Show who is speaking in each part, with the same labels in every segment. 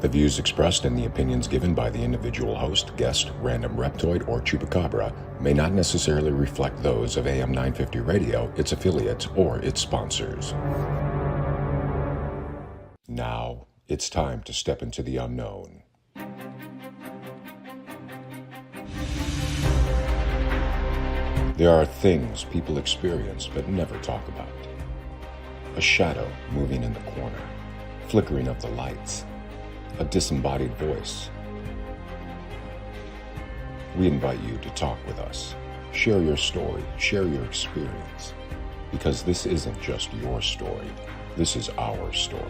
Speaker 1: The views expressed and the opinions given by the individual host, guest, random reptoid, or chupacabra may not necessarily reflect those of AM 950 Radio, its affiliates, or its sponsors. Now, it's time to step into the unknown. There are things people experience but never talk about. A shadow moving in the corner, flickering of the lights, a disembodied voice. We invite you to talk with us. Share your story, share your experience, because this isn't just your story, this is our story.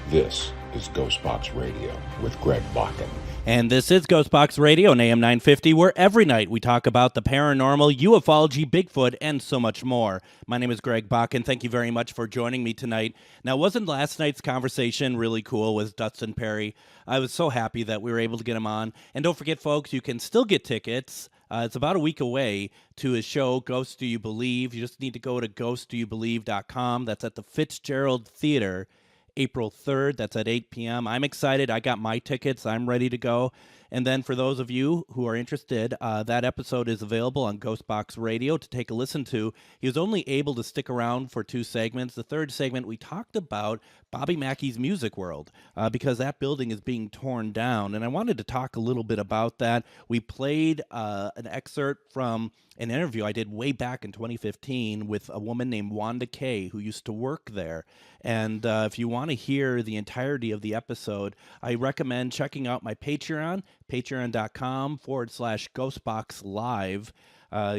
Speaker 1: This is GhostBox Radio with Greg Bakun.
Speaker 2: And this is GhostBox Radio on AM 950, where every night we talk about the paranormal, ufology, Bigfoot, and so much more. My name is Greg Bakun. Thank you very much for joining me tonight. Now, wasn't last night's conversation really cool with Dustin Perry? I was so happy that we were able to get him on. And don't forget, folks, you can still get tickets. It's about a week away to his show, Ghosts Do You Believe? You just need to go to ghostdoyoubelieve.com. That's at the Fitzgerald Theater, April 3rd. That's at 8 p.m. I'm excited. I got my tickets. I'm ready to go. And then for those of you who are interested, that episode is available on GhostBox Radio to take a listen to. He was only able to stick around for 2 segments. The third segment, we talked about Bobby Mackey's Music World because that building is being torn down. And I wanted to talk a little bit about that. We played an excerpt from an interview I did way back in 2015 with a woman named Wanda Kay who used to work there. And if you want to hear the entirety of the episode, I recommend checking out my Patreon, patreon.com/GhostBoxLive.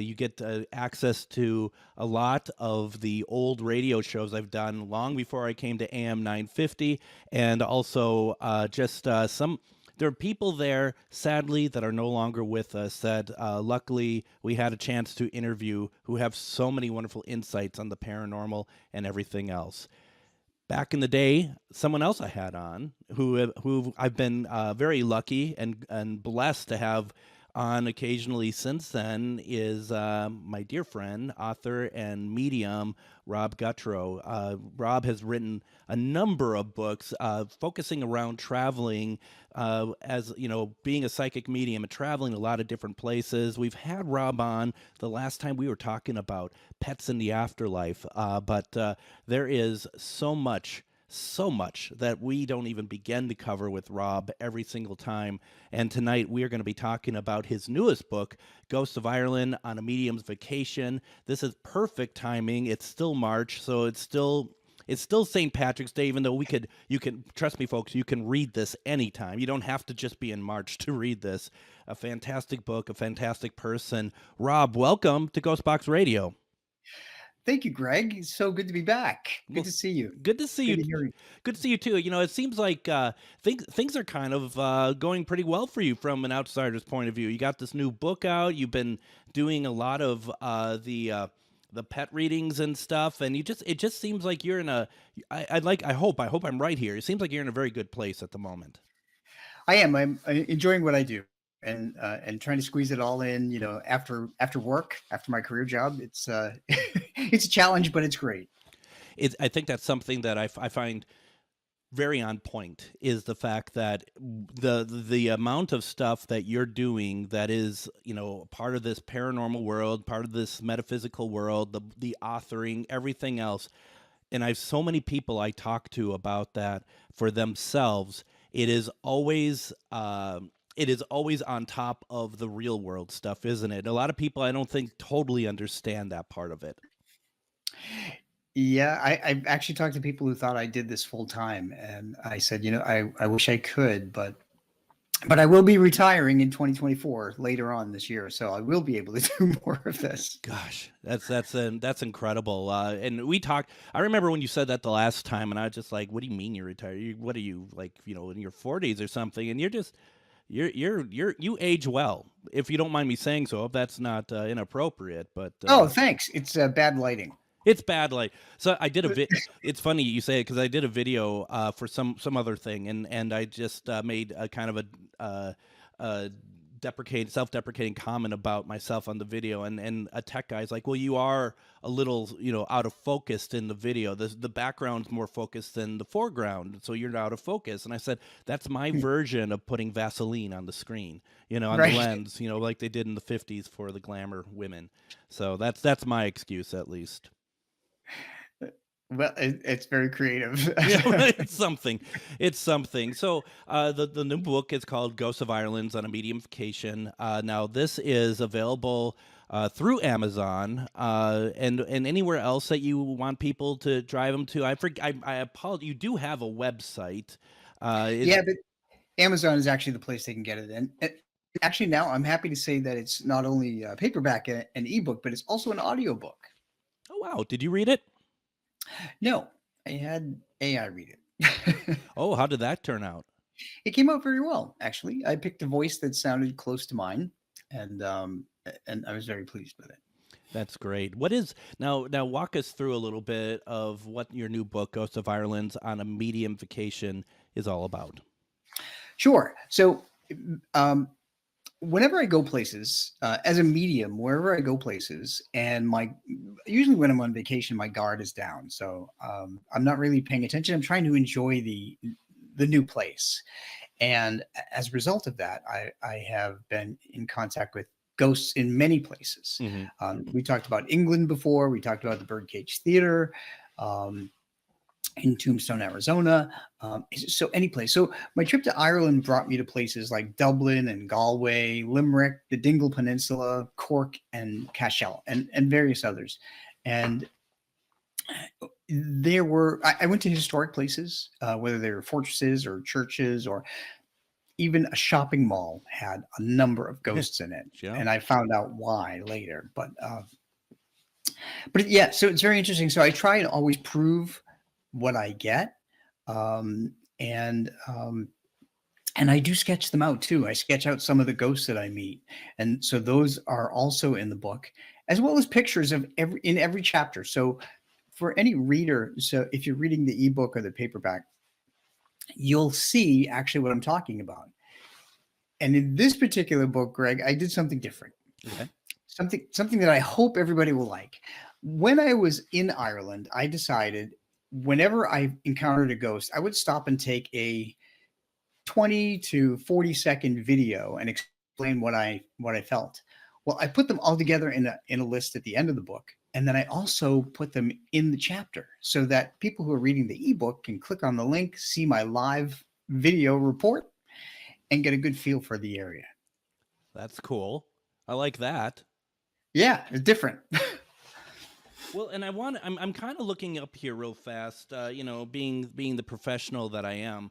Speaker 2: You get access to a lot of the old radio shows I've done long before I came to AM 950, and also there are people there, sadly, that are no longer with us that luckily we had a chance to interview who have so many wonderful insights on the paranormal and everything else. Back in the day, someone else I had on who I've been very lucky and blessed to have on occasionally since then is my dear friend, author, and medium, Rob Gutro. Rob has written a number of books focusing around traveling as, you know, being a psychic medium and traveling a lot of different places. We've had Rob on the last time we were talking about pets in the afterlife, but there is so much that we don't even begin to cover with Rob every single time. And tonight we are going to be talking about his newest book, Ghosts of Ireland on a Medium's Vacation. This is perfect timing. It's still March, so it's still St. Patrick's Day, even though you can, trust me, folks, you can read this anytime. You don't have to just be in March to read this. A fantastic book, a fantastic person. Rob, welcome to GhostBox Radio.
Speaker 3: Thank you, Greg. It's so good to be back. Good to see you.
Speaker 2: Good to see you. Good to see you too. You know, it seems like things are kind of going pretty well for you from an outsider's point of view. You got this new book out. You've been doing a lot of the pet readings and stuff, and it just seems like you're in a. I hope I'm right here. It seems like you're in a very good place at the moment.
Speaker 3: I am. I'm enjoying what I do. And trying to squeeze it all in, you know, after work, after my career job, it's it's a challenge, but it's great.
Speaker 2: I think that's something that I find very on point is the fact that the amount of stuff that you're doing that is, you know, part of this paranormal world, part of this metaphysical world, the authoring, everything else. And I have so many people I talk to about that for themselves. It is always on top of the real world stuff, isn't it? A lot of people, I don't think, totally understand that part of it.
Speaker 3: Yeah, I've actually talked to people who thought I did this full time. And I said, you know, I wish I could, but I will be retiring in 2024 later on this year. So I will be able to do more of this.
Speaker 2: Gosh, that's incredible. And we talked, I remember when you said that the last time, and I was just like, what do you mean you're retired? What are you, like, you know, in your 40s or something? And you age well, if you don't mind me saying so. If that's not inappropriate, but
Speaker 3: oh, thanks. It's bad lighting.
Speaker 2: It's bad light. So I did it's funny you say it because I did a video for some other thing, and I just made a kind of a self-deprecating comment about myself on the video, and a tech guy's like, well, you are a little, out of focus in the video. The background's more focused than the foreground, so you're out of focus. And I said, that's my version of putting Vaseline on the screen, on
Speaker 3: Right.
Speaker 2: the lens, like they did in the 50s for the glamour women. So that's my excuse, at least.
Speaker 3: Well, it's very creative.
Speaker 2: It's something. It's something. So the new book is called Ghosts of Ireland on a Medium Vacation. Now this is available through Amazon and anywhere else that you want people to drive them to. I apologize. You do have a website.
Speaker 3: Yeah, but Amazon is actually the place they can get it in. Actually, now I'm happy to say that it's not only paperback and ebook, but it's also an audiobook.
Speaker 2: Oh, wow. Did you read it?
Speaker 3: No, I had AI read it.
Speaker 2: Oh, how did that turn out?
Speaker 3: It came out very well, actually. I picked a voice that sounded close to mine, and I was very pleased with it.
Speaker 2: That's great. What is now walk us through a little bit of what your new book, Ghosts of Ireland on a Medium Vacation, is all about.
Speaker 3: Sure. So whenever I go places, as a medium, wherever I go places, and usually when I'm on vacation, my guard is down. So I'm not really paying attention. I'm trying to enjoy the new place. And as a result of that, I have been in contact with ghosts in many places.
Speaker 2: Mm-hmm.
Speaker 3: We talked about England before. We talked about the Birdcage Theater. In Tombstone, Arizona, so any place. So my trip to Ireland brought me to places like Dublin and Galway, Limerick, the Dingle Peninsula, Cork, and Cashel, and various others. And I went to historic places, whether they were fortresses or churches, or even a shopping mall had a number of ghosts in it.
Speaker 2: Yeah. And
Speaker 3: I found out why later. But yeah, so it's very interesting. So I try and always prove what I get. And I do sketch them out too. I sketch out some of the ghosts that I meet. And so those are also in the book, as well as pictures of in every chapter. So for any reader, so if you're reading the ebook or the paperback, you'll see actually what I'm talking about. And in this particular book, Greg, I did something different.
Speaker 2: Okay.
Speaker 3: Something that I hope everybody will like. When I was in Ireland, I decided whenever I encountered a ghost, I would stop and take a 20 to 40-second video and explain what I felt. Well, I put them all together in a list at the end of the book. And then I also put them in the chapter so that people who are reading the ebook can click on the link, see my live video report, and get a good feel for the area.
Speaker 2: That's cool. I like that.
Speaker 3: Yeah, it's different.
Speaker 2: Well, and I'm kind of looking up here real fast, being the professional that I am,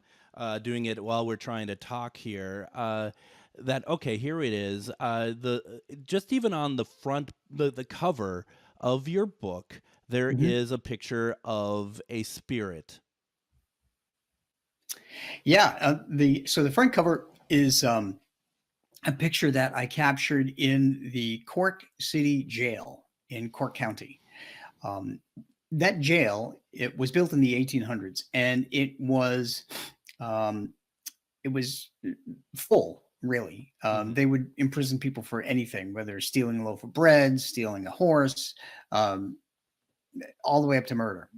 Speaker 2: doing it while we're trying to talk here. Okay, here it is. Just even on the front, the cover of your book, there is a picture of a spirit.
Speaker 3: Yeah, the front cover is a picture that I captured in the Cork City Jail in Cork County. That jail, it was built in the 1800s, and it was full, really. They would imprison people for anything, whether stealing a loaf of bread, stealing a horse, all the way up to murder.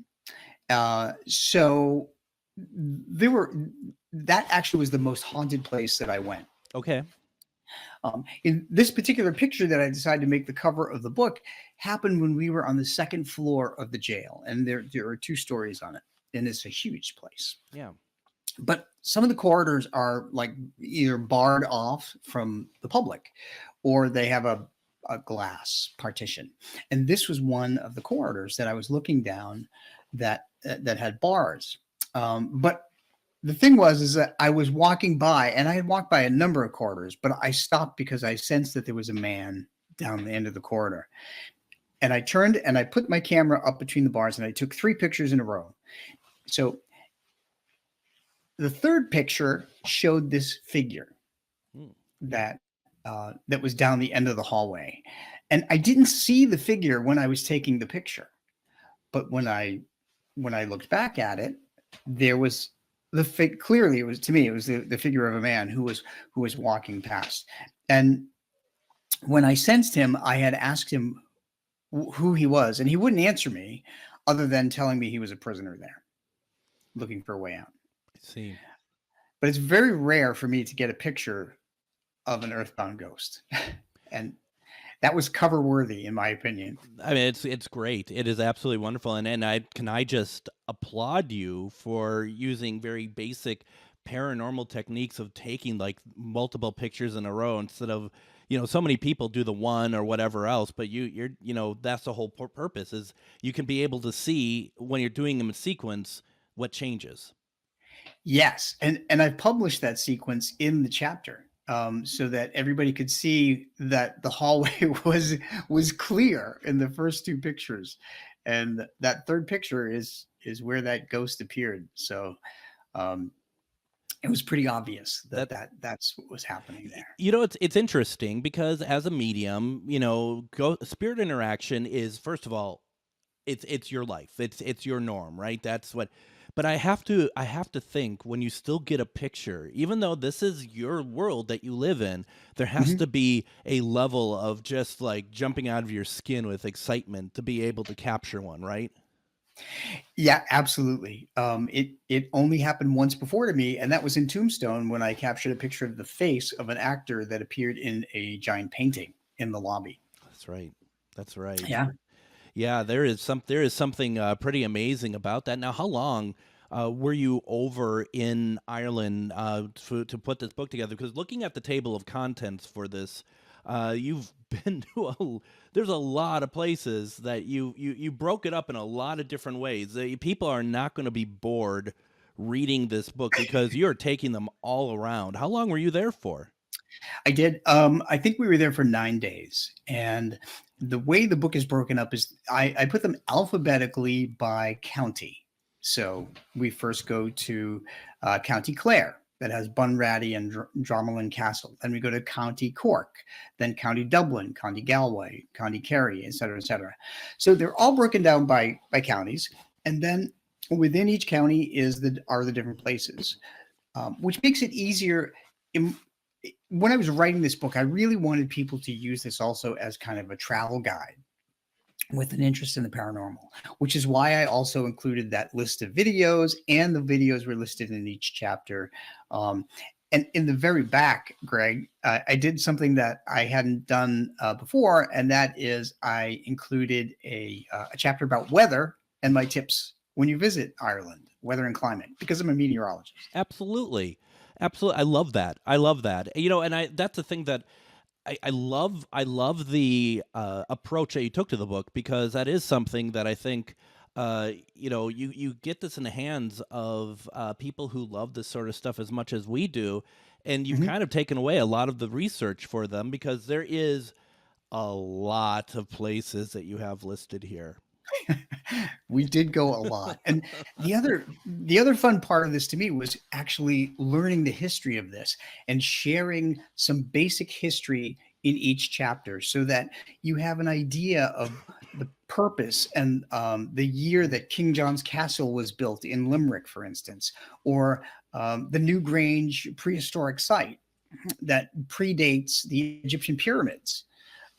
Speaker 3: So that actually was the most haunted place that I went.
Speaker 2: Okay.
Speaker 3: In this particular picture that I decided to make the cover of the book happened when we were on the second floor of the jail, and there are 2 stories on it, and it's a huge place.
Speaker 2: Yeah.
Speaker 3: But some of the corridors are like either barred off from the public, or they have a glass partition. And this was one of the corridors that I was looking down that had bars. But the thing is that I was walking by, and I had walked by a number of corridors, but I stopped because I sensed that there was a man down the end of the corridor. And I turned and I put my camera up between the bars, and I took 3 pictures in a row. So the third picture showed this figure that was down the end of the hallway. And I didn't see the figure when I was taking the picture. But when I looked back at it, there was clearly, it was, to me, it was the figure of a man who was walking past. And when I sensed him, I had asked him who he was, and he wouldn't answer me other than telling me he was a prisoner there looking for a way out.
Speaker 2: I see.
Speaker 3: But it's very rare for me to get a picture of an earthbound ghost. And that was cover worthy, in my opinion.
Speaker 2: I mean, it's great. It is absolutely wonderful, and I just applaud you for using very basic paranormal techniques of taking like multiple pictures in a row instead of, so many people do the one or whatever else, but you're that's the whole purpose is you can be able to see when you're doing them in sequence what changes.
Speaker 3: Yes, and I've published that sequence in the chapter, so that everybody could see that the hallway was clear in the first two pictures, and that third picture is where that ghost appeared. So it was pretty obvious that's what was happening there.
Speaker 2: It's interesting because as a medium, spirit interaction is, first of all, it's your life. It's your norm, right? That's what. But I have to think when you still get a picture, even though this is your world that you live in, there has to be a level of just like jumping out of your skin with excitement to be able to capture one, right?
Speaker 3: Yeah, absolutely. It only happened once before to me, and that was in Tombstone when I captured a picture of the face of an actor that appeared in a giant painting in the lobby.
Speaker 2: That's right. That's right.
Speaker 3: Yeah.
Speaker 2: Yeah, there is something pretty amazing about that. Now, how long were you over in Ireland to put this book together? Because looking at the table of contents for this, you've been to there's a lot of places that you broke it up in a lot of different ways. People are not going to be bored reading this book because you're taking them all around. How long were you there for?
Speaker 3: I did. I think we were there for 9 days. And the way the book is broken up is I put them alphabetically by county. So we first go to County Clare, that has Bunratty and Dromelin Castle. Then we go to County Cork, then County Dublin, County Galway, County Kerry, et cetera, et cetera. So they're all broken down by counties. And then within each county are the different places, which makes it easier. When I was writing this book, I really wanted people to use this also as kind of a travel guide with an interest in the paranormal, which is why I also included that list of videos, and the videos were listed in each chapter. And in the very back, Greg, I did something that I hadn't done before, and that is I included a chapter about weather and my tips when you visit Ireland, weather and climate, because I'm a meteorologist.
Speaker 2: Absolutely. Absolutely. I love that. And that's the thing that I love the approach that you took to the book, because that is something that I think, you get this in the hands of people who love this sort of stuff as much as we do. And you've kind of taken away a lot of the research for them, because there is a lot of places that you have listed here.
Speaker 3: We did go a lot. And the other fun part of this to me was actually learning the history of this and sharing some basic history in each chapter, so that you have an idea of the purpose and the year that King John's Castle was built in Limerick, for instance, or the Newgrange prehistoric site that predates the Egyptian pyramids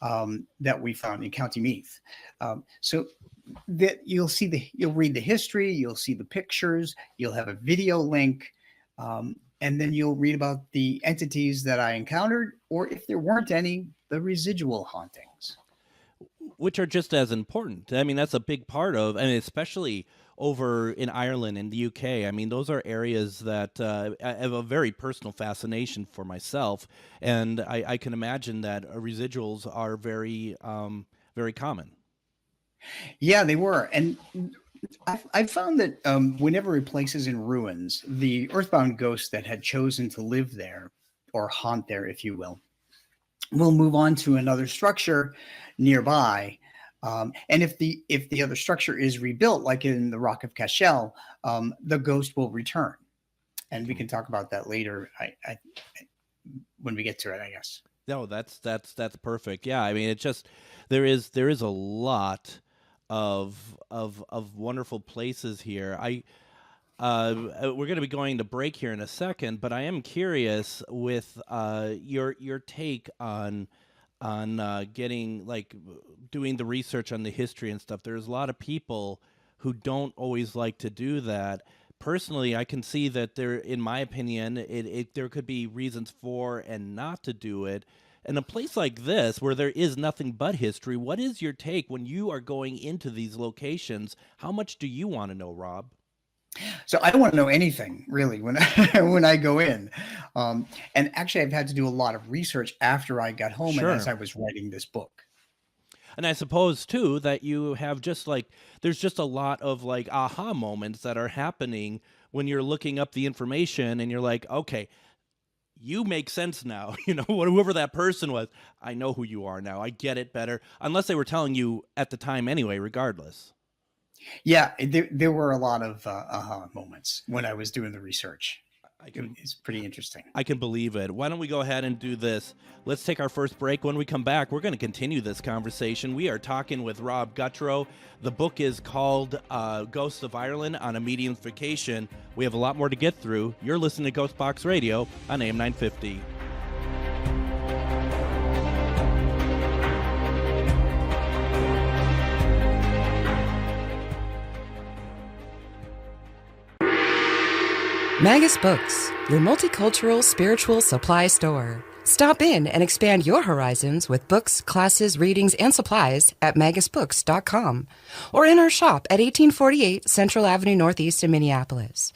Speaker 3: that we found in County Meath. So that you'll read the history, you'll see the pictures, you'll have a video link, and then you'll read about the entities that I encountered, or if there weren't any, the residual hauntings,
Speaker 2: which are just as important. I mean, that's a big part of, and especially over in Ireland and the UK. I mean, those are areas that have a very personal fascination for myself, and I can imagine that residuals are very, very common.
Speaker 3: Yeah, they were. And I found that whenever a place is in ruins, the earthbound ghosts that had chosen to live there, or haunt there, if you will move on to another structure nearby. And if the other structure is rebuilt, like in the Rock of Cashel, the ghost will return. And we can talk about that later when we get to it, I guess.
Speaker 2: No, that's perfect. Yeah, I mean, it's just there is a lot of wonderful places here. we're going to be going to break here in a second, but I am curious with your take on getting doing the research on the history and stuff. There's a lot of people who don't always like to do that. Personally, I can see that there, in my opinion, there could be reasons for and not to do it. In a place like this, where there is nothing but history, what is your take when you are going into these locations? How much do you want to know, Rob?
Speaker 3: So I don't want to know anything really when when I go in. And actually, I've had to do a lot of research after I got home and as I was writing this book.
Speaker 2: And I suppose too that you have there's just a lot of aha moments that are happening when you're looking up the information and you're like, okay, you make sense now. Whoever that person was, I know who you are now. I get it better. Unless they were telling you at the time anyway, regardless.
Speaker 3: Yeah, there were a lot of aha moments when I was doing the research. It's pretty interesting.
Speaker 2: I can believe it. Why don't we go ahead and do this? Let's take our first break. When we come back, we're going to continue this conversation. We are talking with Rob Gutro. The book is called Ghosts of Ireland on a Medium's Vacation. We have a lot more to get through. You're listening to GhostBox Radio on AM 950.
Speaker 4: Magus Books, your multicultural spiritual supply store. Stop in and expand your horizons with books, classes, readings, and supplies at magusbooks.com or in our shop at 1848 Central Avenue Northeast in Minneapolis.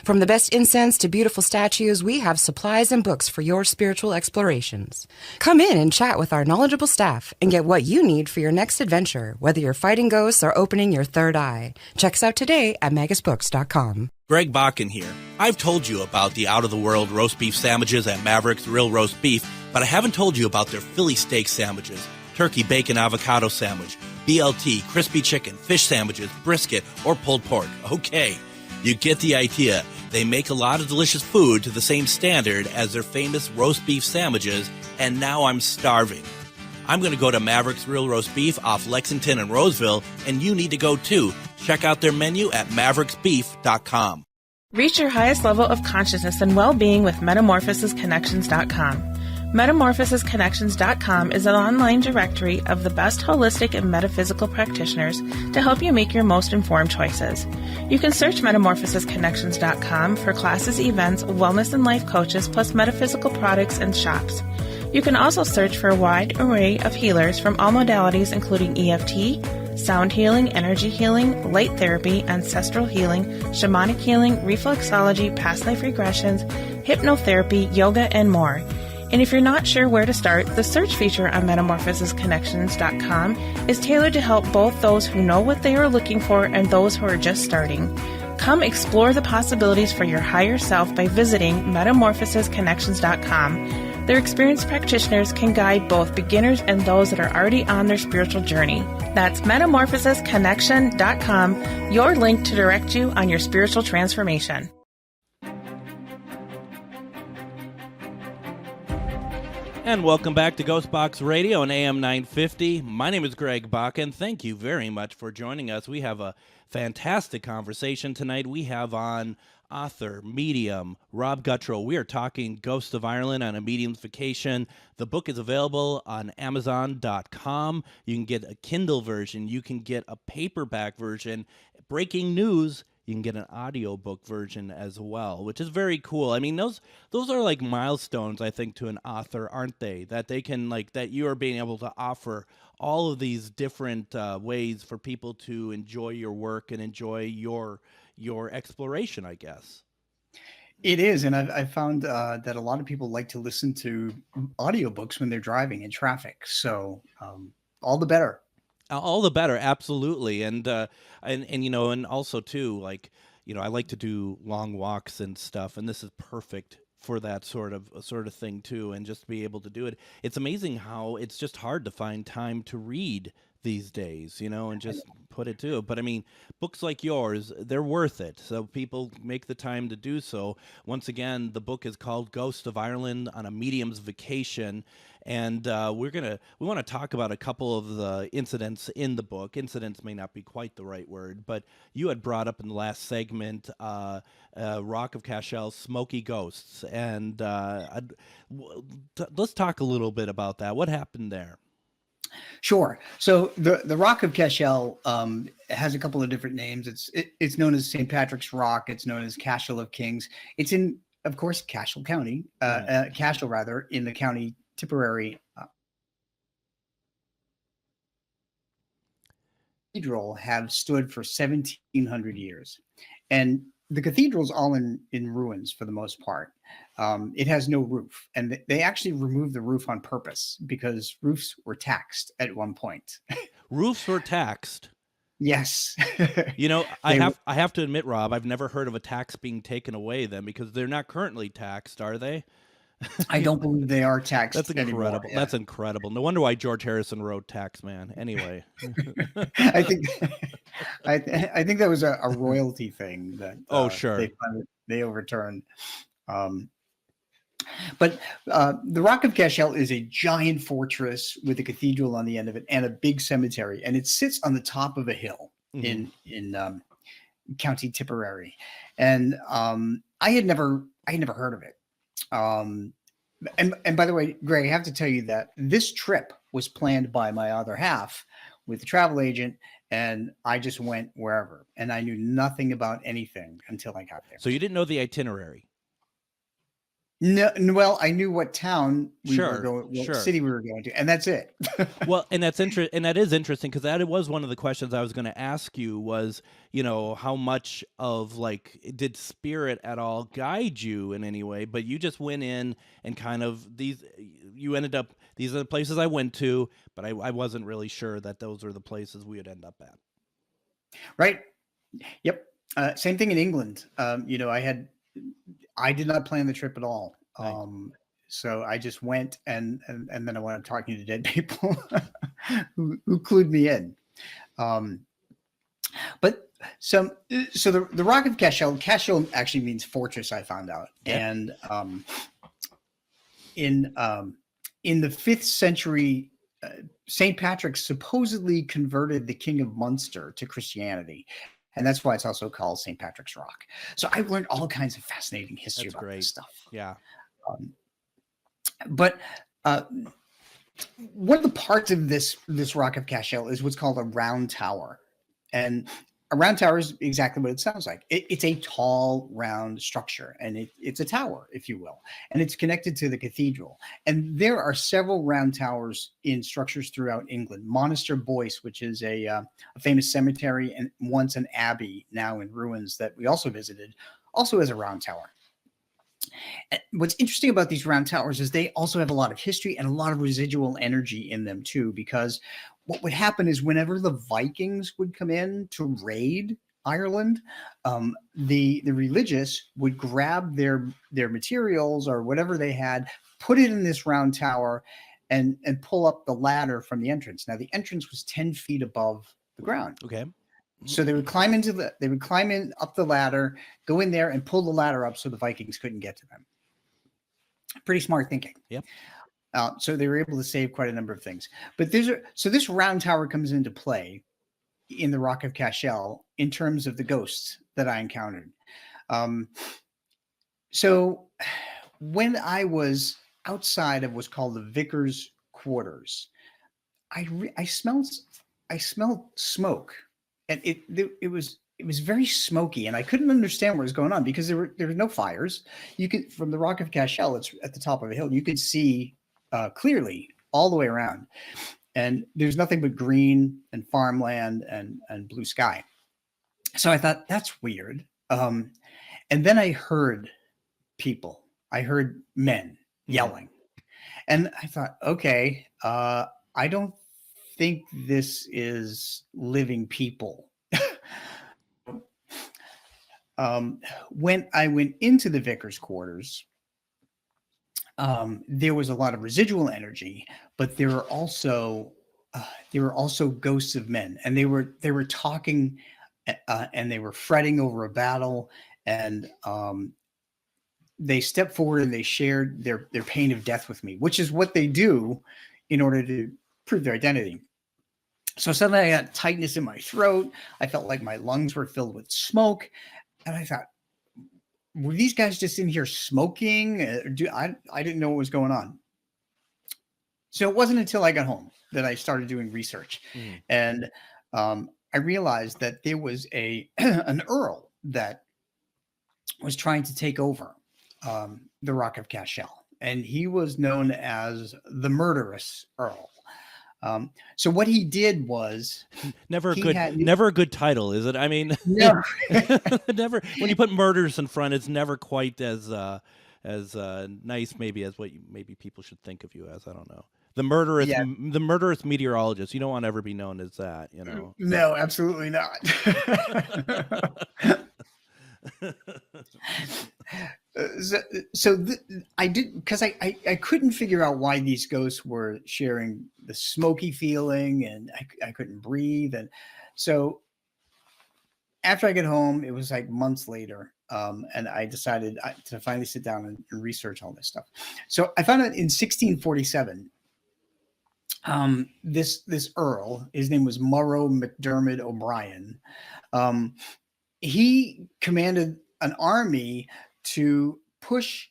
Speaker 4: From the best incense to beautiful statues, we have supplies and books for your spiritual explorations. Come in and chat with our knowledgeable staff and get what you need for your next adventure, whether you're fighting ghosts or opening your third eye. Check us out today at magusbooks.com.
Speaker 2: Greg Bakun here. I've told you about the out-of-the-world roast beef sandwiches at Maverick's Real Roast Beef, but I haven't told you about their Philly steak sandwiches, turkey bacon avocado sandwich, BLT, crispy chicken, fish sandwiches, brisket, or pulled pork. Okay, you get the idea. They make a lot of delicious food to the same standard as their famous roast beef sandwiches, and now I'm starving. I'm going to go to Maverick's Real Roast Beef off Lexington and Roseville, and you need to go too. Check out their menu at mavericksbeef.com.
Speaker 5: Reach your highest level of consciousness and well-being with metamorphosisconnections.com. Metamorphosisconnections.com is an online directory of the best holistic and metaphysical practitioners to help you make your most informed choices. You can search metamorphosisconnections.com for classes, events, wellness and life coaches, plus metaphysical products and shops. You can also search for a wide array of healers from all modalities, including EFT, sound healing, energy healing, light therapy, ancestral healing, shamanic healing, reflexology, past life regressions, hypnotherapy, yoga, and more. And if you're not sure where to start, the search feature on metamorphosisconnections.com is tailored to help both those who know what they are looking for and those who are just starting. Come explore the possibilities for your higher self by visiting metamorphosisconnections.com. Their experienced practitioners can guide both beginners and those that are already on their spiritual journey. That's metamorphosisconnection.com, your link to direct you on your spiritual transformation.
Speaker 2: And welcome back to GhostBox Radio on AM 950. My name is Greg Bakun. Thank you very much for joining us. We have a fantastic conversation tonight. We have on author, medium, Rob Gutro. We are talking Ghosts of Ireland on a Medium's Vacation. The book is available on Amazon.com. You can get a Kindle version. You can get a paperback version. Breaking news, you can get an audiobook version as well, which is very cool. I mean, those are like milestones, I think, to an author, aren't they? That they can, that you are being able to offer all of these different ways for people to enjoy your work and enjoy your exploration, I guess.
Speaker 3: It is, and I've found that a lot of people like to listen to audiobooks when they're driving in traffic. So all the better.
Speaker 2: All the better, absolutely. And also too, I like to do long walks and stuff, and this is perfect for that sort of thing too, and just be able to do it. It's amazing how it's just hard to find time to read these days, and just put it to it. But I mean, books like yours, they're worth it. So people make the time to do so. Once again, the book is called Ghost of Ireland on a Medium's Vacation. And we want to talk about a couple of the incidents in the book. Incidents may not be quite the right word, but you had brought up in the last segment Rock of Cashel, Smoky Ghosts. And let's talk a little bit about that. What happened there?
Speaker 3: Sure. So the Rock of Cashel has a couple of different names. It's known as St. Patrick's Rock. It's known as Cashel of Kings. It's in, of course, Cashel County, Cashel rather, in the county Tipperary. Cathedral have stood for 1,700 years, and the cathedral's all in ruins for the most part. It has no roof, and they actually removed the roof on purpose because roofs were taxed at one point.
Speaker 2: Roofs were taxed.
Speaker 3: Yes.
Speaker 2: I have to admit, Rob, I've never heard of a tax being taken away then, because they're not currently taxed, are they?
Speaker 3: I don't believe they are taxed.
Speaker 2: That's incredible.
Speaker 3: Anymore, yeah.
Speaker 2: That's incredible. No wonder why George Harrison wrote Taxman. Anyway,
Speaker 3: I think that was a royalty thing that.
Speaker 2: Sure.
Speaker 3: They overturned. But the Rock of Cashel is a giant fortress with a cathedral on the end of it and a big cemetery, and it sits on the top of a hill in County Tipperary, and I had never heard of it. And by the way, Greg, I have to tell you that this trip was planned by my other half with the travel agent, and I just went wherever, and I knew nothing about anything until I got there.
Speaker 2: So you didn't know the itinerary?
Speaker 3: No, well, I knew what town we
Speaker 2: Sure,
Speaker 3: were going, what
Speaker 2: sure.
Speaker 3: city we were going to, and that's it.
Speaker 2: Well, and that is interesting, because that was one of the questions I was going to ask you was, how much of did spirit at all guide you in any way? But you just went in and you ended up, these are the places I went to, but I wasn't really sure that those were the places we would end up at.
Speaker 3: Right. Yep. Same thing in England. I did not plan the trip at all.
Speaker 2: Right.
Speaker 3: So I just went and then I wound up talking to dead people who clued me in. But so the Rock of Cashel actually means fortress, I found out. Yeah. And in the 5th century, St. Patrick supposedly converted the King of Munster to Christianity. And that's why it's also called St. Patrick's Rock. So I've learned all kinds of fascinating history about this stuff.
Speaker 2: Yeah.
Speaker 3: But one of the parts of this Rock of Cashel is what's called a round tower. And a round tower is exactly what it sounds like. It's a tall, round structure, and it's a tower, if you will. And it's connected to the cathedral. And there are several round towers in structures throughout England. Monaster Boyce, which is a famous cemetery and once an abbey, now in ruins, that we also visited, also has a round tower. And what's interesting about these round towers is they also have a lot of history and a lot of residual energy in them too, because what would happen is whenever the Vikings would come in to raid Ireland, the religious would grab their materials or whatever they had, put it in this round tower, and pull up the ladder from the entrance. Now the entrance was 10 feet above the ground.
Speaker 2: Okay.
Speaker 3: So they would climb in up the ladder, go in there and pull the ladder up so the Vikings couldn't get to them. Pretty smart thinking.
Speaker 2: Yep.
Speaker 3: So they were able to save quite a number of things. But this round tower comes into play in the Rock of Cashel in terms of the ghosts that I encountered. So when I was outside of what's called the Vicar's Quarters, I smelled smoke. And it was very smoky, and I couldn't understand what was going on because there were no fires. You could, from the Rock of Cashel, it's at the top of a hill, you could see clearly all the way around, and there's nothing but green and farmland and blue sky. So I thought, that's weird. And then I heard people. I heard men yelling, and I thought, okay, I don't think this is living people. When I went into the Vicar's Quarters, there was a lot of residual energy, but there were also they were also ghosts of men, and they were talking, and they were fretting over a battle, and they stepped forward and they shared their pain of death with me, which is what they do in order to prove their identity. So suddenly I got tightness in my throat. I felt like my lungs were filled with smoke, and I thought, were these guys just in here smoking? I didn't know what was going on. So it wasn't until I got home that I started doing research, and I realized that there was an earl that was trying to take over the Rock of Cashel, and he was known as the Murderous Earl. So what he did was
Speaker 2: never a good title, is it? I mean,
Speaker 3: no.
Speaker 2: never. When you put murders in front, it's never quite as nice, maybe, as what maybe people should think of you as. I don't know. The murderous meteorologist. You don't want to ever be known as that, you know.
Speaker 3: No, absolutely not. I did, because I couldn't figure out why these ghosts were sharing the smoky feeling, and I couldn't breathe. And so after I get home, it was like months later, and I decided to finally sit down and research all this stuff. So I found out in 1647, this Earl, his name was Morrow McDermott O'Brien. He commanded an army to push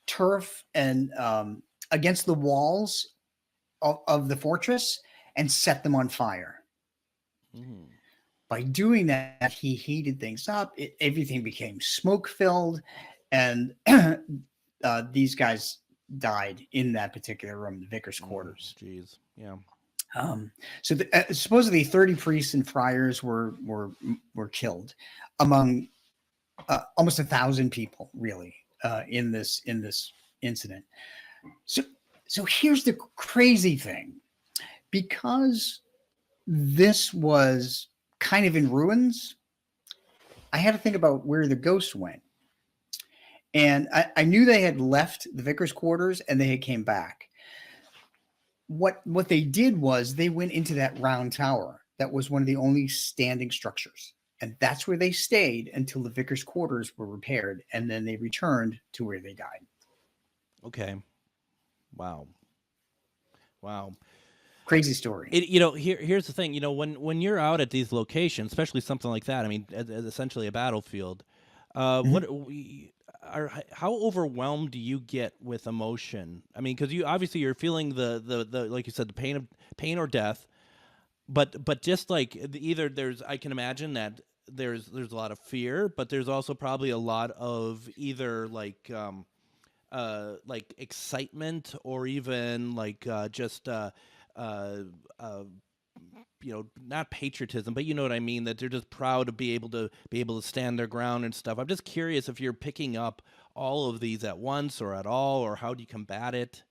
Speaker 3: turf and against the walls of the fortress and set them on fire. By doing that, he heated things up. Everything became smoke filled, and these guys died in that particular room, the vicar's quarters.
Speaker 2: Jeez, yeah.
Speaker 3: So supposedly 30 priests and friars were killed among almost 1,000 people, really, in this incident. So here's the crazy thing: because this was kind of in ruins, I had to think about where the ghosts went. And I knew they had left the vicar's quarters and they had came back. What they did was they went into that round tower that was one of the only standing structures. And that's where they stayed until the vicar's quarters were repaired. And then they returned to where they died.
Speaker 2: Okay. Wow.
Speaker 3: Crazy story.
Speaker 2: Here's the thing. When you're out at these locations, especially something like that, I mean, essentially a battlefield, how overwhelmed do you get with emotion? I mean, because you're feeling the like you said, the pain or death, but just like I can imagine that there's a lot of fear, but there's also probably a lot of either like excitement or even like not patriotism, but you know what I mean, that they're just proud to be able to stand their ground and stuff. I'm just curious if you're picking up all of these at once or at all, or how do you combat it?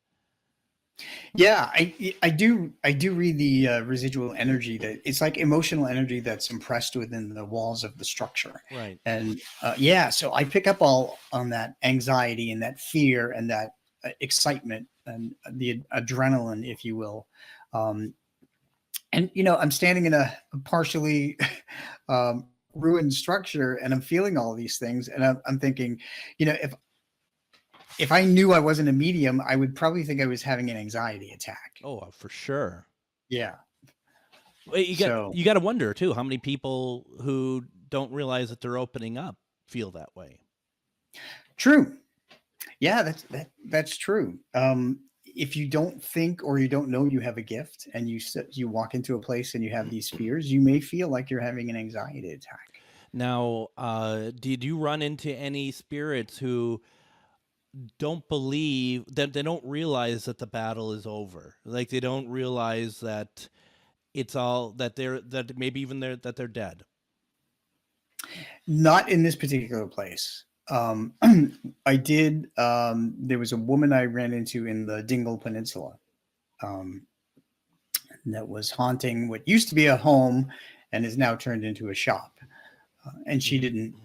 Speaker 3: Yeah, I do read the residual energy, that it's like emotional energy that's impressed within the walls of the structure.
Speaker 2: Right.
Speaker 3: And so I pick up all on that anxiety and that fear and that excitement and the adrenaline, if you will. And, I'm standing in a partially ruined structure, and I'm feeling all these things. And I'm thinking, if I knew I wasn't a medium, I would probably think I was having an anxiety attack.
Speaker 2: Oh, for sure.
Speaker 3: Yeah.
Speaker 2: You got to wonder, too, how many people who don't realize that they're opening up feel that way.
Speaker 3: True. Yeah, that's true. If you don't think or you don't know you have a gift, and you walk into a place and you have these fears, you may feel like you're having an anxiety attack.
Speaker 2: Now, did you run into any spirits who don't believe that, they don't realize that the battle is over? Like they don't realize that it's all that they're dead?
Speaker 3: Not in this particular place. I did. There was a woman I ran into in the Dingle Peninsula that was haunting what used to be a home and is now turned into a shop. And she didn't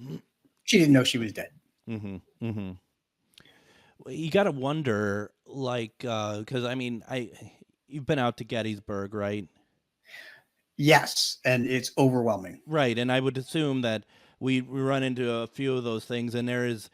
Speaker 3: know she was dead.
Speaker 2: Mm-hmm. Mm-hmm. You got to wonder, like, because I mean, you've been out to Gettysburg, right?
Speaker 3: Yes, and it's overwhelming.
Speaker 2: Right, and I would assume that we run into a few of those things, and there is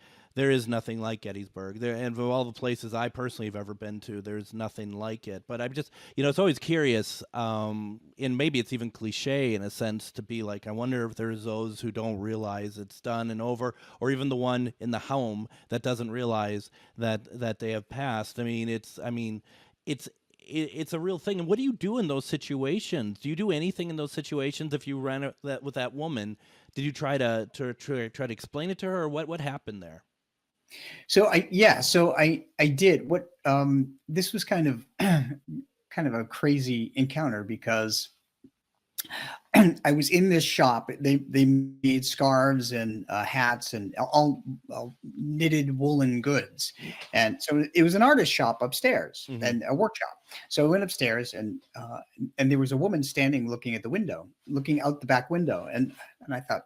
Speaker 2: nothing like Gettysburg. There, and of all the places I personally have ever been to, there's nothing like it. But I'm just, it's always curious, and maybe it's even cliche in a sense to be like, I wonder if there's those who don't realize it's done and over, or even the one in the home that doesn't realize that they have passed. It's a real thing. And what do you do in those situations? Do you do anything in those situations? If you ran that with that woman, did you try to explain it to her, or what happened there?
Speaker 3: So I did what, this was kind of a crazy encounter because I was in this shop. They made scarves and hats and all knitted woolen goods, and so it was an artist shop upstairs and a workshop. So I went upstairs, and there was a woman standing looking out the back window, and I thought,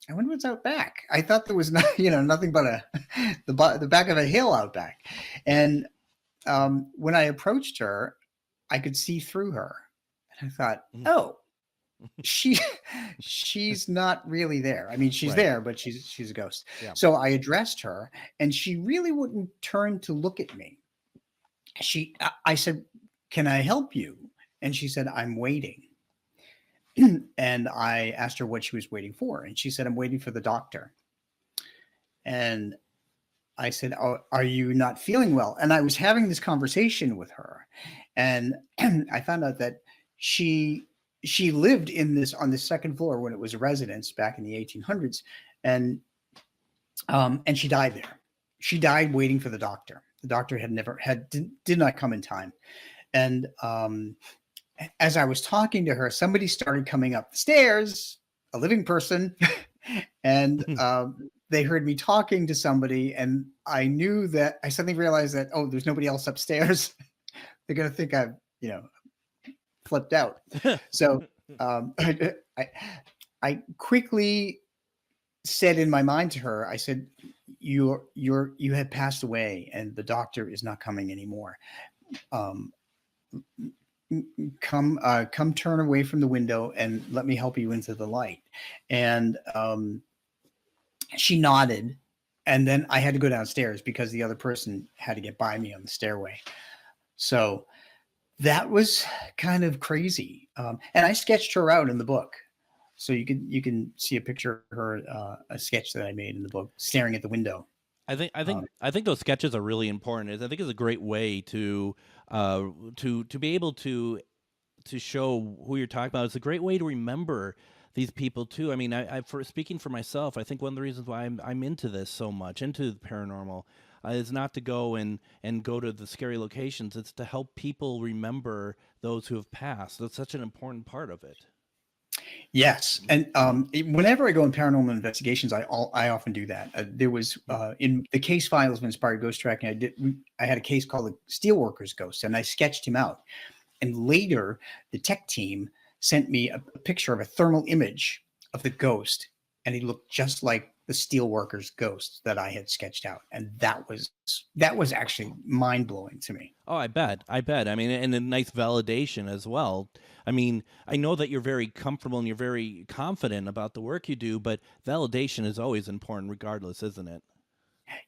Speaker 3: I wonder what's out back. I thought there was nothing but the back of a hill out back, and when I approached her, I could see through her, and I thought, oh. She's not really there. I mean, she's
Speaker 2: Right.
Speaker 3: there, but she's a ghost.
Speaker 2: Yeah.
Speaker 3: So I addressed her, and she really wouldn't turn to look at me. I said, "Can I help you?" And she said, "I'm waiting." And I asked her what she was waiting for, and she said, "I'm waiting for the doctor." And I said, "Oh, are you not feeling well?" And I was having this conversation with her, and I found out that she lived on the second floor when it was a residence back in the 1800s, and she died there. She died waiting for the doctor. The doctor did not come in time. And as I was talking to her, somebody started coming up the stairs, a living person, and they heard me talking to somebody, and I knew that I suddenly realized that, oh, there's nobody else upstairs. They're going to think I've, flipped out. So I quickly said in my mind to her, I said, you have passed away, and the doctor is not coming anymore. Come turn away from the window and let me help you into the light. And she nodded, and then I had to go downstairs because the other person had to get by me on the stairway. So that was kind of crazy. And I sketched her out in the book. So you can see a picture of her, a sketch that I made in the book, staring at the window.
Speaker 2: I think those sketches are really important. I think it's a great way to be able to show who you're talking about. It's a great way to remember these people too. I mean, for speaking for myself, I think one of the reasons why I'm into this so much, into the paranormal, is not to go and go to the scary locations. It's to help people remember those who have passed. That's such an important part of it.
Speaker 3: Yes, and whenever I go in paranormal investigations, I often do that. There was in the case files of Inspired Ghost Tracking, I had a case called the Steelworkers Ghost, and I sketched him out. And later, the tech team sent me a picture of a thermal image of the ghost, and he looked just like the Steelworkers Ghost that I had sketched out, and that was actually mind blowing to me.
Speaker 2: Oh, I bet. I mean, and a nice validation as well. I mean, I know that you're very comfortable and you're very confident about the work you do, but validation is always important, regardless, isn't it?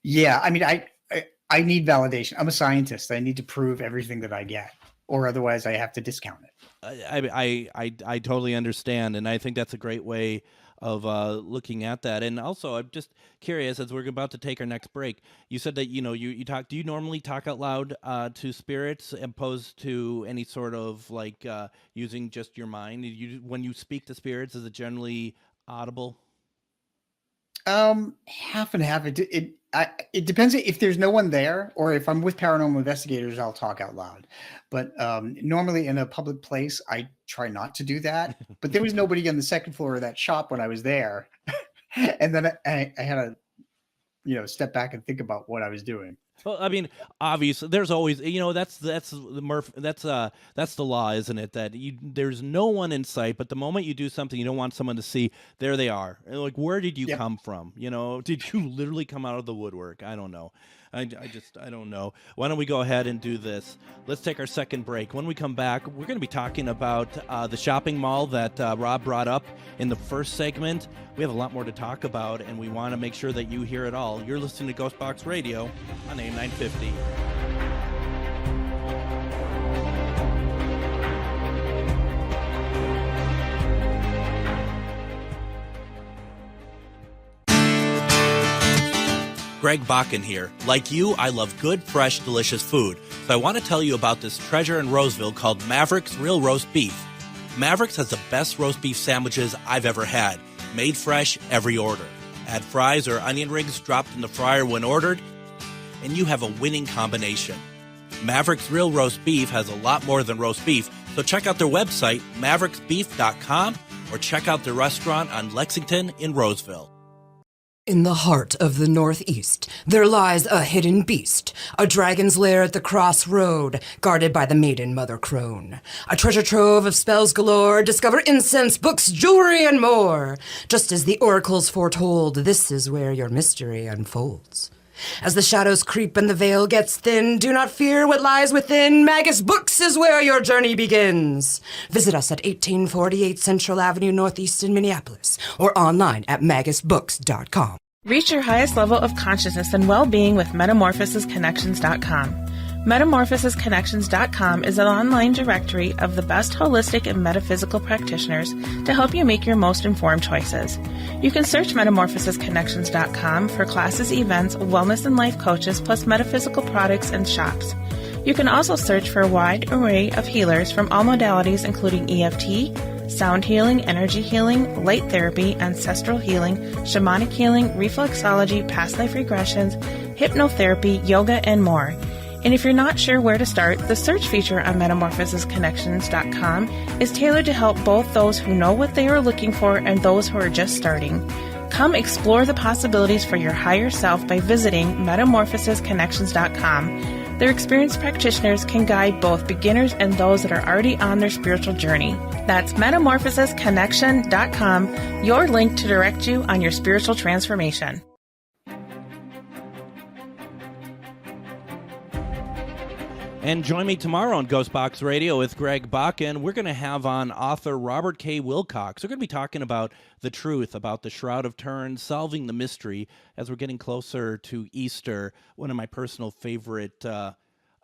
Speaker 3: Yeah, I mean, I need validation. I'm a scientist. I need to prove everything that I get, or otherwise I have to discount it.
Speaker 2: I totally understand, and I think that's a great way of looking at that. And also, I'm just curious, as we're about to take our next break, you said that you talk. Do you normally talk out loud to spirits, opposed to any sort of like using just your mind? When you speak to spirits, is it generally audible?
Speaker 3: Half and half. It depends if there's no one there, or if I'm with paranormal investigators, I'll talk out loud. But normally in a public place, I try not to do that. But there was nobody on the second floor of that shop when I was there, and then I had to, step back and think about what I was doing.
Speaker 2: Well, I mean, obviously, there's always, that's the law, isn't it? That there's no one in sight, but the moment you do something you don't want someone to see, there they are. And like, where did you come from? Did you literally come out of the woodwork? I don't know. I don't know. Why don't we go ahead and do this? Let's take our second break. When we come back, we're going to be talking about the shopping mall that Rob brought up in the first segment. We have a lot more to talk about, and we want to make sure that you hear it all. You're listening to GhostBox Radio on AM 950. Greg Bakun here. Like you, I love good, fresh, delicious food. So I want to tell you about this treasure in Roseville called Maverick's Real Roast Beef. Maverick's has the best roast beef sandwiches I've ever had. Made fresh every order. Add fries or onion rings dropped in the fryer when ordered, and you have a winning combination. Maverick's Real Roast Beef has a lot more than roast beef, so check out their website, mavericksbeef.com, or check out their restaurant on Lexington in Roseville.
Speaker 4: In the heart of the Northeast, there lies a hidden beast, a dragon's lair at the crossroad, guarded by the maiden Mother Crone. A treasure trove of spells galore, discover incense, books, jewelry, and more. Just as the oracles foretold, this is where your mystery unfolds. As the shadows creep and the veil gets thin, do not fear what lies within. Magus Books is where your journey begins. Visit us at 1848 Central Avenue Northeast in Minneapolis, or online at magusbooks.com.
Speaker 5: Reach your highest level of consciousness and well-being with metamorphosisconnections.com. Metamorphosisconnections.com is an online directory of the best holistic and metaphysical practitioners to help you make your most informed choices. You can search metamorphosisconnections.com for classes, events, wellness and life coaches, plus metaphysical products and shops. You can also search for a wide array of healers from all modalities, including EFT, sound healing, energy healing, light therapy, ancestral healing, shamanic healing, reflexology, past life regressions, hypnotherapy, yoga, and more. And if you're not sure where to start, the search feature on metamorphosisconnections.com is tailored to help both those who know what they are looking for and those who are just starting. Come explore the possibilities for your higher self by visiting metamorphosisconnections.com. Their experienced practitioners can guide both beginners and those that are already on their spiritual journey. That's metamorphosisconnection.com, your link to direct you on your spiritual transformation.
Speaker 2: And join me tomorrow on GhostBox Radio with Greg Bakun. We're going to have on author Robert K. Wilcox. We're going to be talking about the truth, about the Shroud of Turin, solving the mystery as we're getting closer to Easter. One of my personal favorite,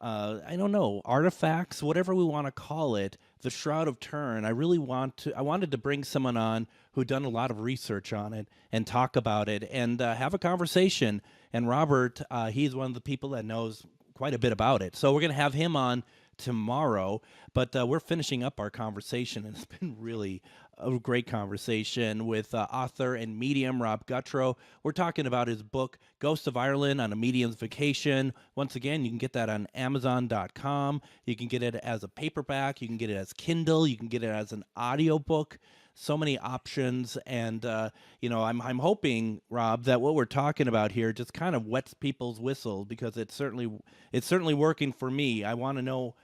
Speaker 2: artifacts, whatever we want to call it, the Shroud of Turin. I wanted to bring someone on who'd done a lot of research on it and talk about it and have a conversation. And Robert, he's one of the people that knows quite a bit about it. So we're going to have him on tomorrow, but we're finishing up our conversation, and it's been really a great conversation with author and medium Rob Gutro. We're talking about his book, Ghosts of Ireland on a Medium's Vacation. Once again, you can get that on Amazon.com. You can get it as a paperback. You can get it as Kindle. You can get it as an audiobook. So many options, and I'm hoping, Rob, that what we're talking about here just kind of wets people's whistle, because it's certainly working for me. I want to know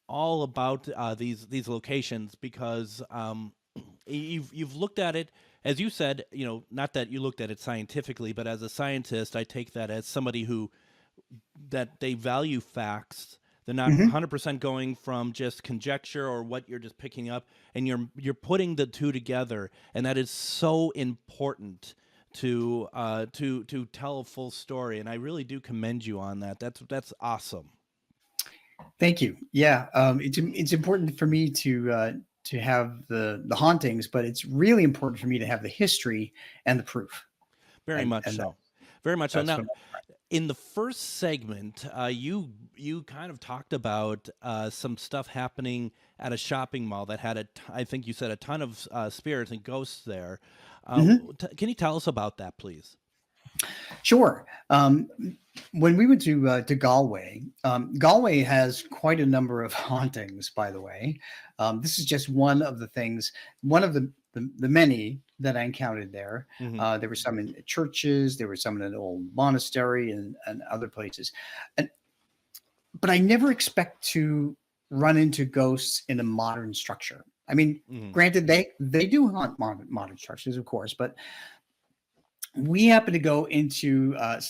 Speaker 2: all about these locations, because you've looked at it, as you said, not that you looked at it scientifically, but as a scientist, I take that as somebody that they value facts. They're not 100% going from just conjecture or what you're just picking up, and you're putting the two together, and that is so important to tell a full story. And I really do commend you on that. That's awesome.
Speaker 3: Thank you. Yeah, it's important for me to have the hauntings, but it's really important for me to have the history and the proof.
Speaker 2: Very much so. Now, in the first segment, you kind of talked about some stuff happening at a shopping mall that had I think you said a ton of spirits and ghosts there. Can you tell us about that, please?
Speaker 3: Sure. When we went to Galway, Galway has quite a number of hauntings, by the way. This is just one of the things, one of the many that I encountered there.
Speaker 2: Mm-hmm.
Speaker 3: There were some in churches, there were some in an old monastery and other places. But I never expect to run into ghosts in a modern structure. I mean,
Speaker 2: Mm-hmm.
Speaker 3: granted, they do haunt modern structures, of course, but we happen to go into a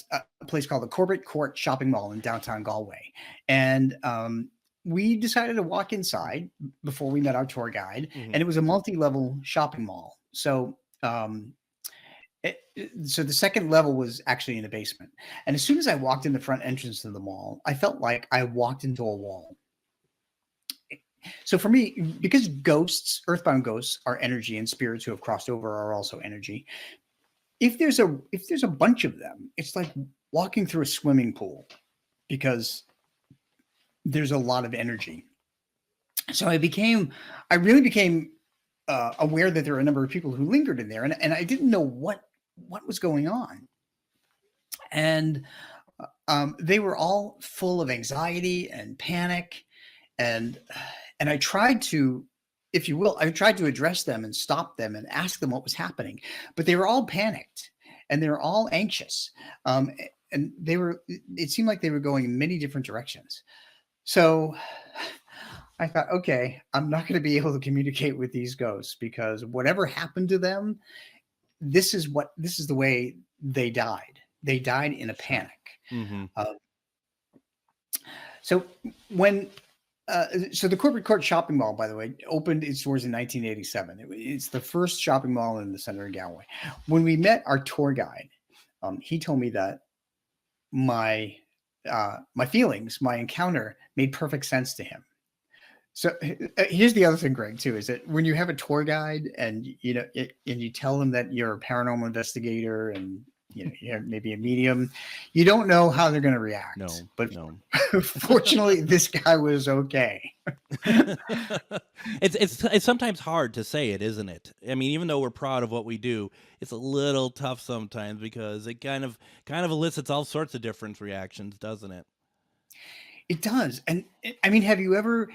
Speaker 3: place called the Corbett Court Shopping Mall in downtown Galway. And we decided to walk inside before we met our tour guide.
Speaker 2: Mm-hmm.
Speaker 3: And it was a multi-level shopping mall. So so the second level was actually in the basement. And as soon as I walked in the front entrance of the mall, I felt like I walked into a wall. So for me, because ghosts, earthbound ghosts, are energy, and spirits who have crossed over are also energy. If there's a bunch of them, it's like walking through a swimming pool, because there's a lot of energy. So I really became aware that there are a number of people who lingered in there, and I didn't know what was going on. And they were all full of anxiety and panic, and I tried to, if you will, I tried to address them and stop them and ask them what was happening, but they were all panicked and they were all anxious. And it seemed like they were going in many different directions. So I thought, okay, I'm not going to be able to communicate with these ghosts, because whatever happened to them, this is the way they died. They died in a panic.
Speaker 2: Mm-hmm.
Speaker 3: So the Corporate Court Shopping Mall, by the way, opened its doors in 1987. It's the first shopping mall in the center of Galway. When we met our tour guide, he told me that my feelings, my encounter, made perfect sense to him. So here's the other thing, Greg, too, is that when you have a tour guide and you tell them that you're a paranormal investigator and you're maybe a medium, you don't know how they're going to react. No. Fortunately, this guy was okay.
Speaker 2: It's sometimes hard to say it, isn't it? I mean, even though we're proud of what we do, it's a little tough sometimes, because it kind of elicits all sorts of different reactions, doesn't it?
Speaker 3: It does. And I mean, have you ever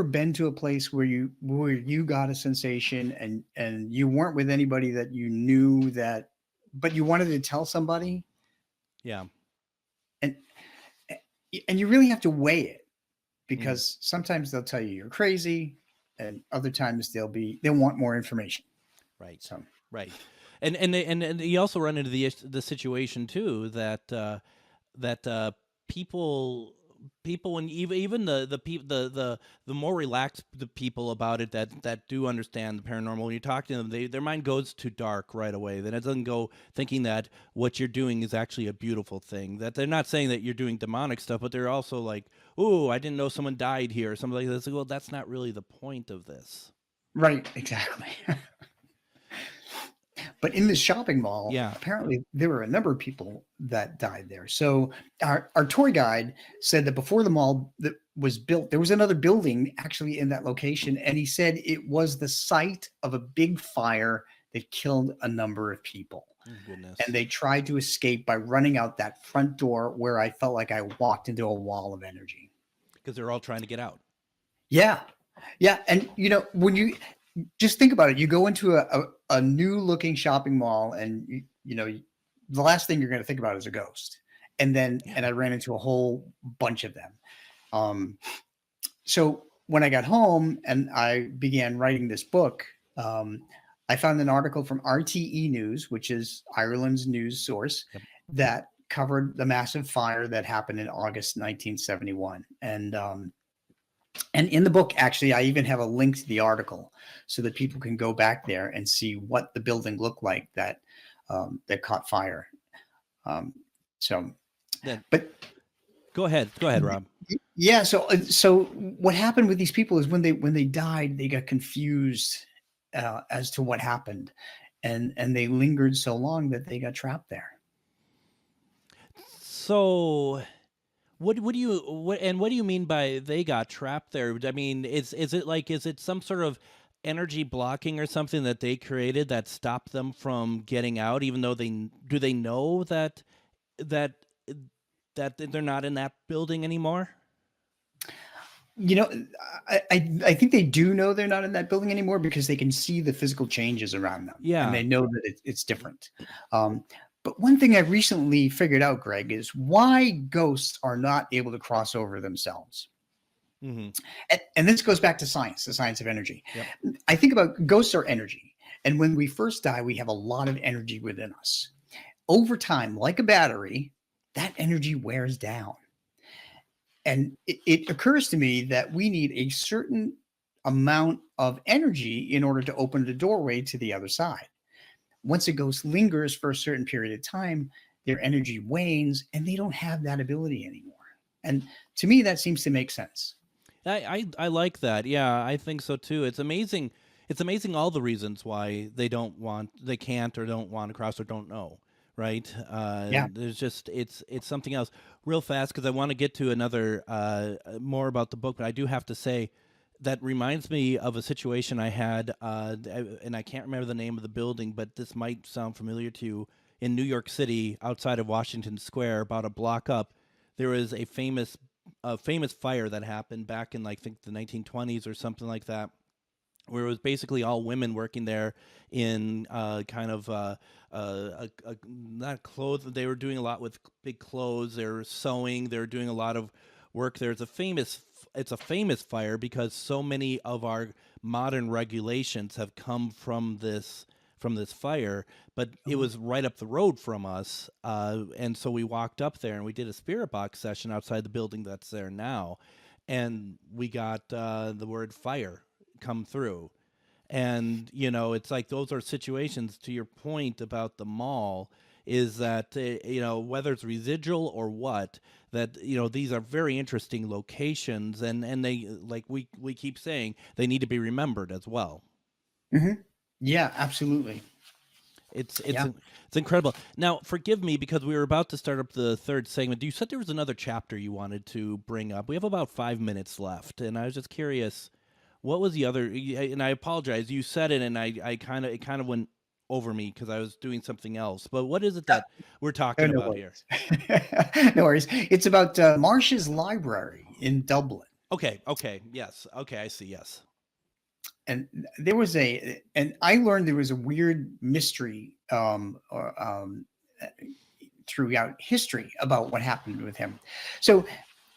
Speaker 3: been to a place where you got a sensation and you weren't with anybody that you knew, but you wanted to tell somebody?
Speaker 2: Yeah.
Speaker 3: And you really have to weigh it, because sometimes they'll tell you you're crazy, and other times they'll want more information.
Speaker 2: Right.
Speaker 3: So
Speaker 2: right. And you also run into the situation too that people, and even the more relaxed the people about it that do understand the paranormal, when you talk to them, their mind goes to dark right away. Then it doesn't go thinking that what you're doing is actually a beautiful thing. That they're not saying that you're doing demonic stuff, but they're also like, "Oh, I didn't know someone died here," or something like that. Like, well, that's not really the point of this.
Speaker 3: Right. Exactly. But in the shopping mall, apparently there were a number of people that died there. So our tour guide said that before the mall that was built, there was another building actually in that location. And he said it was the site of a big fire that killed a number of people.
Speaker 2: Oh, goodness.
Speaker 3: And they tried to escape by running out that front door, where I felt like I walked into a wall of energy.
Speaker 2: Because they're all trying to get out.
Speaker 3: Yeah. Yeah. And, when you just think about it, you go into a new looking shopping mall, and the last thing you're going to think about is a ghost. And I ran into a whole bunch of them. So when I got home and I began writing this book, I found an article from RTE News, which is Ireland's news source, that covered the massive fire that happened in August 1971. And in the book, actually, I even have a link to the article so that people can go back there and see what the building looked like that caught fire. But
Speaker 2: go ahead, Rob.
Speaker 3: Yeah. So what happened with these people is when they died, they got confused as to what happened, and they lingered so long that they got trapped there.
Speaker 2: So. What do you mean by they got trapped there? I mean, is it some sort of energy blocking or something that they created that stopped them from getting out? Even though they know that they're not in that building anymore?
Speaker 3: You know, I think they do know they're not in that building anymore because they can see the physical changes around them.
Speaker 2: Yeah.
Speaker 3: And they know that it's different. But one thing I recently figured out, Greg, is why ghosts are not able to cross over themselves.
Speaker 2: Mm-hmm.
Speaker 3: And this goes back to science, the science of energy.
Speaker 2: Yep.
Speaker 3: I think about ghosts are energy. And when we first die, we have a lot of energy within us. Over time, like a battery, that energy wears down. And it occurs to me that we need a certain amount of energy in order to open the doorway to the other side. Once a ghost lingers for a certain period of time, their energy wanes and they don't have that ability anymore. And to me, that seems to make sense.
Speaker 2: I like that. Yeah, I think so too. It's amazing. It's amazing all the reasons why they can't or don't want to cross or don't know. Right.
Speaker 3: Yeah.
Speaker 2: There's just, it's something else. Real fast, because I want to get to another, more about the book, but I do have to say that reminds me of a situation I had, and I can't remember the name of the building, but this might sound familiar to you. In New York City, outside of Washington Square, about a block up, there was a famous fire that happened back in, like, I think the 1920s or something like that, where it was basically all women working there in not clothes. They were doing a lot with big clothes. They were sewing. They were doing a lot of work there. It's a famous fire because so many of our modern regulations have come from this fire, but it was right up the road from us. And so we walked up there and we did a spirit box session outside the building that's there now. And we got the word fire come through. And, you know, it's like those are situations, to your point about the mall, is that, you know, whether it's residual or what, that, you know, these are very interesting locations. And they, like we keep saying, they need to be remembered as well.
Speaker 3: Mm-hmm. Yeah, absolutely.
Speaker 2: It's incredible. Now, forgive me, because we were about to start up the third segment. You said there was another chapter you wanted to bring up. We have about 5 minutes left, and I was just curious, what was the other? And I apologize, you said it, and it kind of went over me because I was doing something else. But what is it that we're talking about here?
Speaker 3: No worries. It's about Marsh's Library in Dublin.
Speaker 2: Okay. Yes. Okay, I see. Yes.
Speaker 3: And there was and I learned there was a weird mystery throughout history about what happened with him. So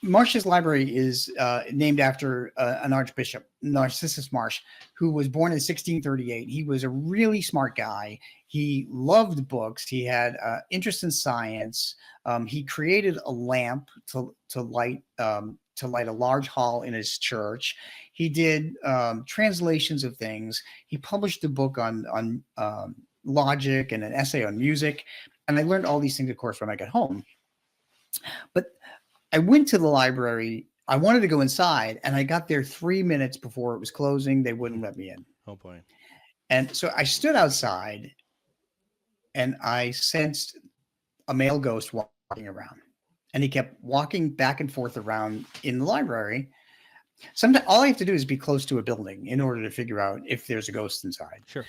Speaker 3: Marsh's Library is named after an archbishop, Narcissus Marsh, who was born in 1638. He was a really smart guy. He loved books. He had interest in science. He created a lamp to light a large hall in his church. He did translations of things. He published a book on logic and an essay on music. And I learned all these things, of course, when I got home. But I went to the library. I wanted to go inside, and I got there 3 minutes before it was closing. They wouldn't let me in.
Speaker 2: Oh, boy.
Speaker 3: And so I stood outside, and I sensed a male ghost walking around. And he kept walking back and forth around in the library. Sometimes all I have to do is be close to a building in order to figure out if there's a ghost inside.
Speaker 2: Sure.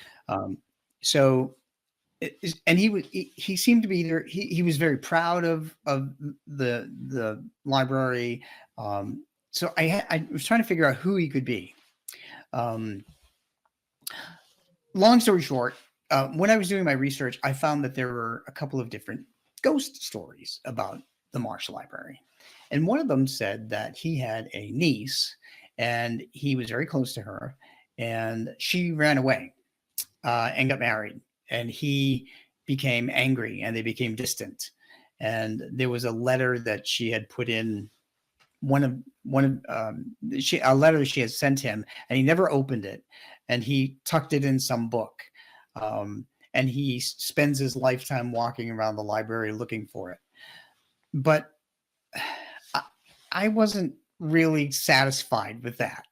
Speaker 3: And he seemed to be there. He was very proud of the library. So I was trying to figure out who he could be. Long story short, when I was doing my research, I found that there were a couple of different ghost stories about the Marsh Library. And one of them said that he had a niece and he was very close to her, and she ran away and got married. And he became angry and they became distant. And there was a letter that she had put in a letter she had sent him, and he never opened it. And he tucked it in some book. And he spends his lifetime walking around the library looking for it. But I wasn't really satisfied with that.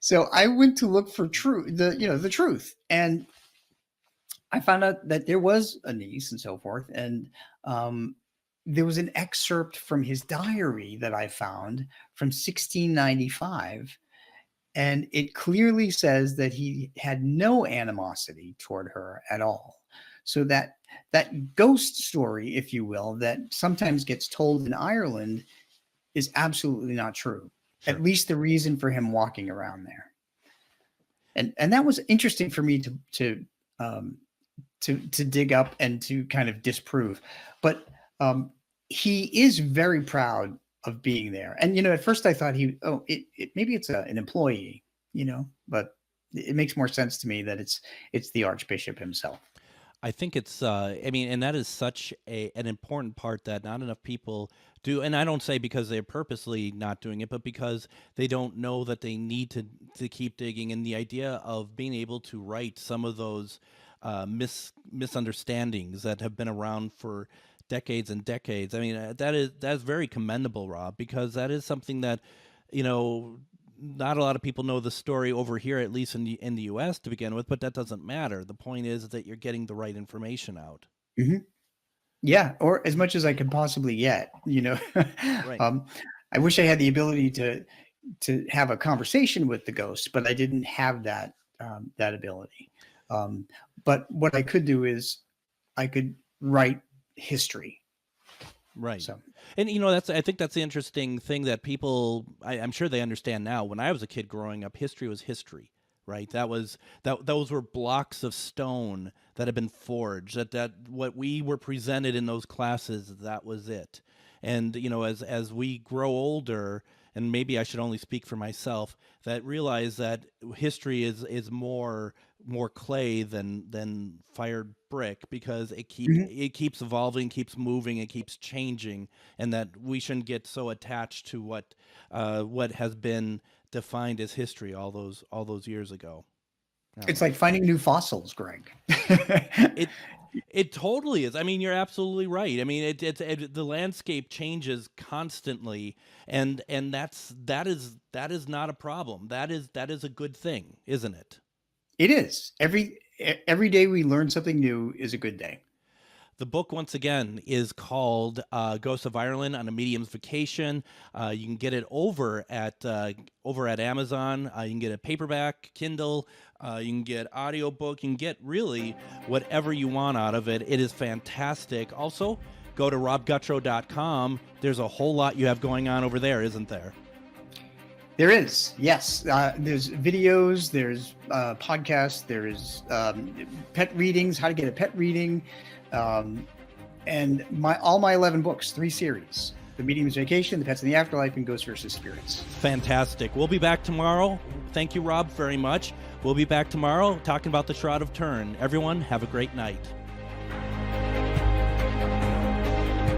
Speaker 3: So I went to look for the truth. And I found out that there was a niece and so forth. And there was an excerpt from his diary that I found from 1695. And it clearly says that he had no animosity toward her at all. So that ghost story, if you will, that sometimes ges told in Ireland is absolutely not true.
Speaker 2: Sure.
Speaker 3: At least the reason for him walking around there. And that was interesting for me to dig up and to kind of disprove. But he is very proud of being there. And, at first I thought maybe it's an employee, but it makes more sense to me that it's the Archbishop himself.
Speaker 2: I think it's, and that is such an important part that not enough people do. And I don't say because they're purposely not doing it, but because they don't know that they need to keep digging. And the idea of being able to write some of those misunderstandings that have been around for decades and decades. I mean, that's very commendable, Rob, because that is something that, not a lot of people know the story over here, at least in the U.S. to begin with, but that doesn't matter. The point is that you're getting the right information out.
Speaker 3: Mm-hmm. Yeah, or as much as I could possibly get,
Speaker 2: Right.
Speaker 3: I wish I had the ability to have a conversation with the ghost, but I didn't have that ability. But what I could do is I could write history.
Speaker 2: Right.
Speaker 3: So.
Speaker 2: And, I think that's the interesting thing that people, I'm sure they understand now. When I was a kid growing up, history was history, right? Those were blocks of stone that had been forged, that what we were presented in those classes, that was it. And, as we grow older, and maybe I should only speak for myself, that realize that history is more clay than fired brick, because it keeps evolving, keeps moving, it keeps changing, and that we shouldn't get so attached to what has been defined as history all those years ago.
Speaker 3: It's like finding new fossils, Greg.
Speaker 2: It totally is. I mean, you're absolutely right. I mean, the landscape changes constantly, and that is not a problem. That is a good thing, isn't it?
Speaker 3: It is. Every day we learn something new is a good day.
Speaker 2: The book, once again, is called Ghosts of Ireland on a Medium's Vacation. You can get it over at Amazon. You can get a paperback, Kindle. You can get audiobook. You can get really whatever you want out of it. It is fantastic. Also, go to robgutro.com. There's a whole lot you have going on over there, isn't there?
Speaker 3: There is, yes. There's videos, there's podcasts, there's pet readings, how to get a pet reading, and all my 11 books, 3 series: The Medium's Vacation, The Pets in the Afterlife, and Ghosts vs. Spirits.
Speaker 2: Fantastic. We'll be back tomorrow. Thank you, Rob, very much. We'll be back tomorrow talking about the Shroud of Turin. Everyone, have a great night.